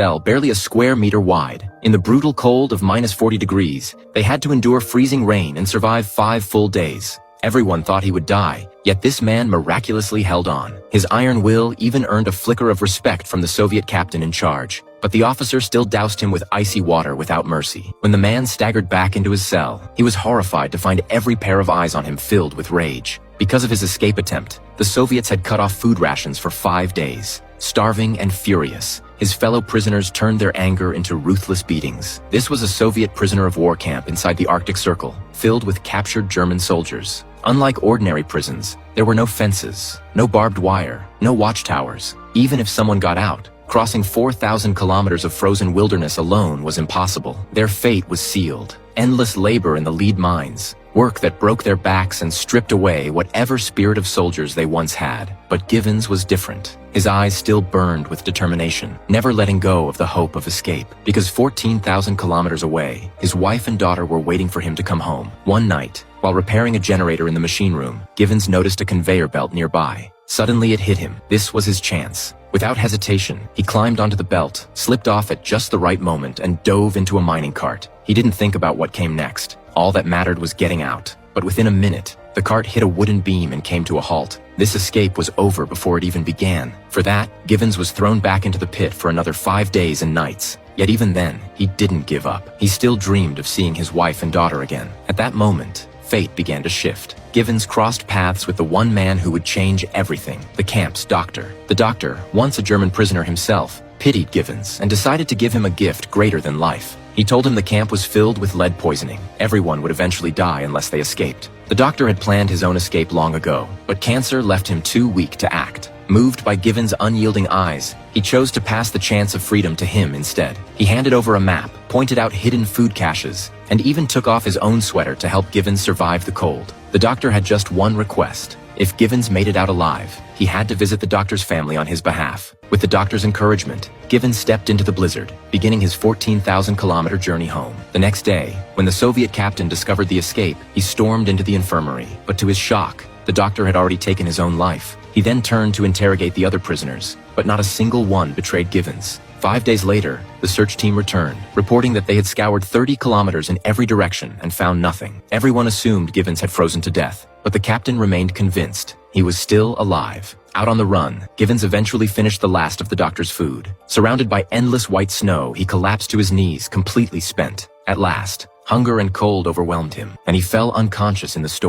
cell barely a square meter wide. In the brutal cold of -40 degrees, they had to endure freezing rain and survive 5 full days. Everyone thought he would die, yet this man miraculously held on. His iron will even earned a flicker of respect from the Soviet captain in charge. But the officer still doused him with icy water without mercy. When the man staggered back into his cell, he was horrified to find every pair of eyes on him filled with rage. Because of his escape attempt, the Soviets had cut off food rations for 5 days. Starving and furious, his fellow prisoners turned their anger into ruthless beatings. This was a Soviet prisoner of war camp inside the Arctic Circle, filled with captured German soldiers. Unlike ordinary prisons, there were no fences, no barbed wire, no watchtowers. Even if someone got out, crossing 4,000 kilometers of frozen wilderness alone was impossible. Their fate was sealed. Endless labor in the lead mines, work that broke their backs and stripped away whatever spirit of soldiers they once had. But Givens was different. His eyes still burned with determination, never letting go of the hope of escape. Because 14,000 kilometers away, his wife and daughter were waiting for him to come home. One night, while repairing a generator in the machine room, Givens noticed a conveyor belt nearby. Suddenly it hit him. This was his chance. Without hesitation, he climbed onto the belt, slipped off at just the right moment, and dove into a mining cart. He didn't think about what came next. All that mattered was getting out. But within a minute, the cart hit a wooden beam and came to a halt. This escape was over before it even began. For that, Givens was thrown back into the pit for another 5 days and nights. Yet even then, he didn't give up. He still dreamed of seeing his wife and daughter again. At that moment, fate began to shift. Givens crossed paths with the one man who would change everything, the camp's doctor. The doctor, once a German prisoner himself, pitied Givens and decided to give him a gift greater than life. He told him the camp was filled with lead poisoning. Everyone would eventually die unless they escaped. The doctor had planned his own escape long ago, but cancer left him too weak to act. Moved by Givens' unyielding eyes, he chose to pass the chance of freedom to him instead. He handed over a map, pointed out hidden food caches, and even took off his own sweater to help Givens survive the cold. The doctor had just one request. If Givens made it out alive, he had to visit the doctor's family on his behalf. With the doctor's encouragement, Givens stepped into the blizzard, beginning his 14,000-kilometer journey home. The next day, when the Soviet captain discovered the escape, he stormed into the infirmary. But to his shock, the doctor had already taken his own life. He then turned to interrogate the other prisoners, but not a single one betrayed Givens. 5 days later, the search team returned, reporting that they had scoured 30 kilometers in every direction and found nothing. Everyone assumed Givens had frozen to death, but the captain remained convinced he was still alive. Out on the run, Givens eventually finished the last of the doctor's food. Surrounded by endless white snow, he collapsed to his knees, completely spent. At last, hunger and cold overwhelmed him, and he fell unconscious in the storm.